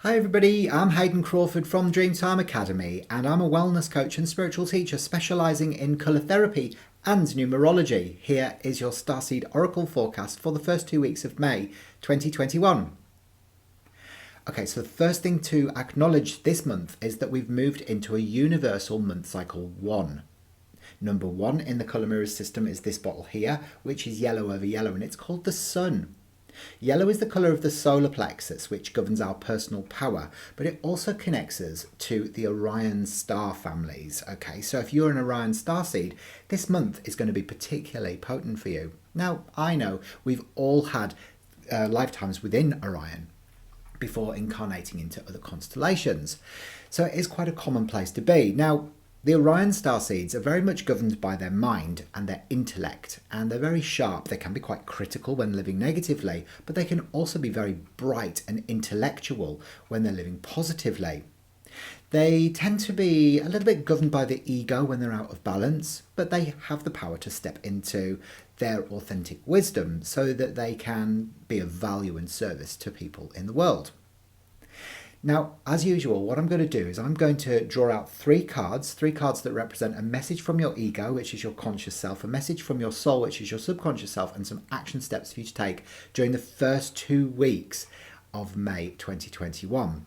Hi everybody, I'm Hayden Crawford from Dreamtime Academy and I'm a wellness coach and spiritual teacher specialising in colour therapy and numerology. Here is your Starseed Oracle forecast for the first 2 weeks of May 2021. Okay, so the first thing to acknowledge this month is that we've moved into a universal month cycle 1. Number 1 in the colour mirrors system is this bottle here, which is yellow over yellow, and it's called the sun. Yellow is the colour of the solar plexus, which governs our personal power, but it also connects us to the Orion star families. Okay, so if you're an Orion starseed, this month is going to be particularly potent for you. Now, I know we've all had lifetimes within Orion before incarnating into other constellations, so it is quite a common place to be. Now, the Orion starseeds are very much governed by their mind and their intellect, and they're very sharp. They can be quite critical when living negatively, but they can also be very bright and intellectual when they're living positively. They tend to be a little bit governed by the ego when they're out of balance, but they have the power to step into their authentic wisdom so that they can be of value and service to people in the world. Now, as usual, what I'm going to do is I'm going to draw out three cards that represent a message from your ego, which is your conscious self, a message from your soul, which is your subconscious self, and some action steps for you to take during the first 2 weeks of May 2021.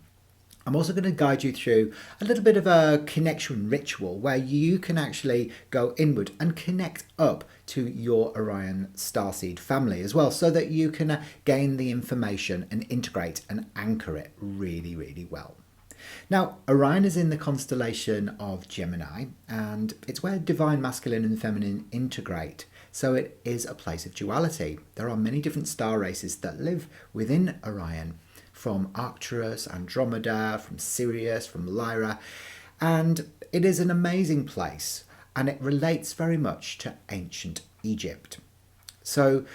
I'm also going to guide you through a little bit of a connection ritual where you can actually go inward and connect up to your Orion starseed family as well, so that you can gain the information and integrate and anchor it really, really well. Now, Orion is in the constellation of Gemini, and it's where divine masculine and feminine integrate. So it is a place of duality. There are many different star races that live within Orion, from Arcturus, Andromeda, from Sirius, from Lyra, and it is an amazing place, and it relates very much to ancient Egypt. So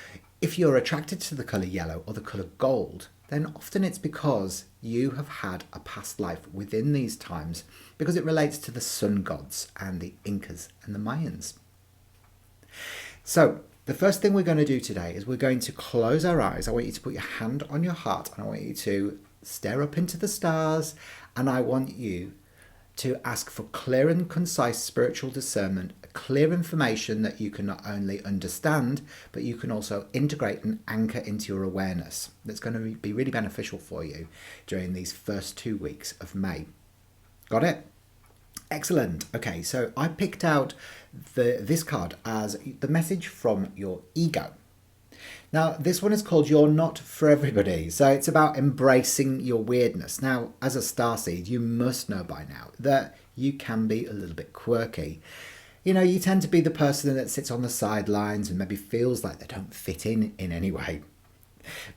if you're attracted to the colour yellow or the colour gold, then often it's because you have had a past life within these times, because it relates to the sun gods and the Incas and the Mayans. So the first thing we're going to do today is we're going to close our eyes. I want you to put your hand on your heart and I want you to stare up into the stars, and I want you to ask for clear and concise spiritual discernment, clear information that you can not only understand, but you can also integrate and anchor into your awareness. That's going to be really beneficial for you during these first 2 weeks of May. Got it? Excellent. Okay, so I picked out this card as the message from your ego. Now, this one is called You're Not For Everybody. So it's about embracing your weirdness. Now, as a starseed, you must know by now that you can be a little bit quirky. You know, you tend to be the person that sits on the sidelines and maybe feels like they don't fit in any way.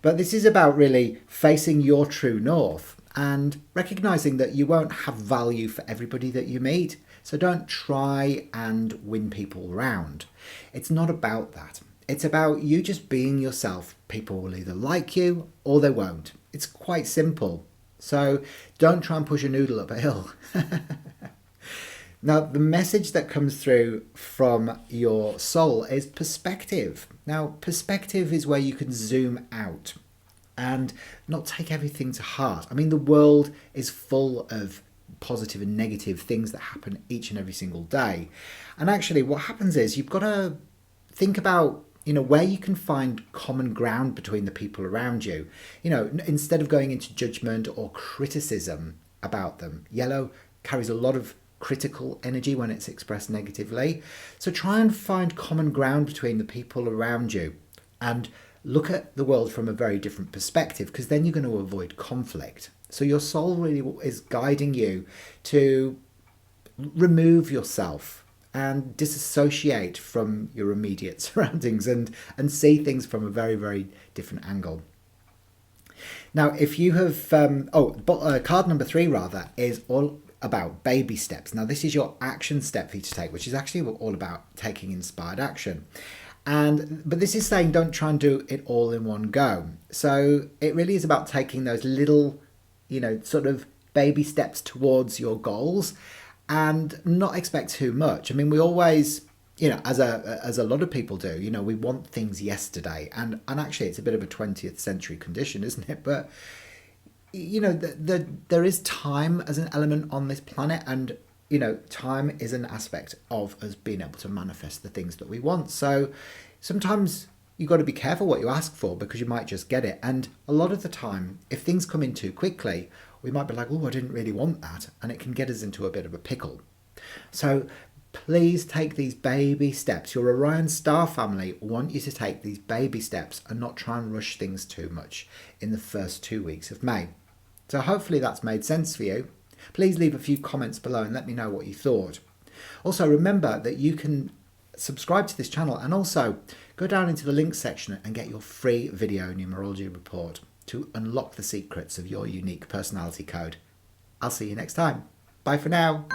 But this is about really facing your true north and recognizing that you won't have value for everybody that you meet. So don't try and win people round. It's not about that. It's about you just being yourself. People will either like you or they won't. It's quite simple. So don't try and push a noodle up a hill. Now, the message that comes through from your soul is perspective. Now, perspective is where you can zoom out and not take everything to heart. I mean, the world is full of positive and negative things that happen each and every single day. And actually, what happens is you've got to think about, where you can find common ground between the people around you. Instead of going into judgment or criticism about them. Yellow carries a lot of critical energy when it's expressed negatively. So try and find common ground between the people around you and look at the world from a very different perspective, because then you're going to avoid conflict. So your soul really is guiding you to remove yourself and disassociate from your immediate surroundings and see things from a very, very different angle. Now, if you have, card number 3 rather, is all about baby steps. Now, this is your action step for you to take, which is actually all about taking inspired action. But this is saying don't try and do it all in one go. So it really is about taking those little, sort of baby steps towards your goals and not expect too much. I mean, we always, as a lot of people do, we want things yesterday. And actually, it's a bit of a 20th century condition, isn't it? But there is time as an element on this planet, and time is an aspect of us being able to manifest the things that we want. So sometimes you've got to be careful what you ask for, because you might just get it. And a lot of the time, if things come in too quickly, we might be like, oh, I didn't really want that, and it can get us into a bit of a pickle. So please take these baby steps. Your Orion star family want you to take these baby steps and not try and rush things too much in the first 2 weeks of May. So hopefully that's made sense for you. Please leave a few comments below and let me know what you thought. Also, remember that you can subscribe to this channel and also go down into the links section and get your free video numerology report to unlock the secrets of your unique personality code. I'll see you next time. Bye for now.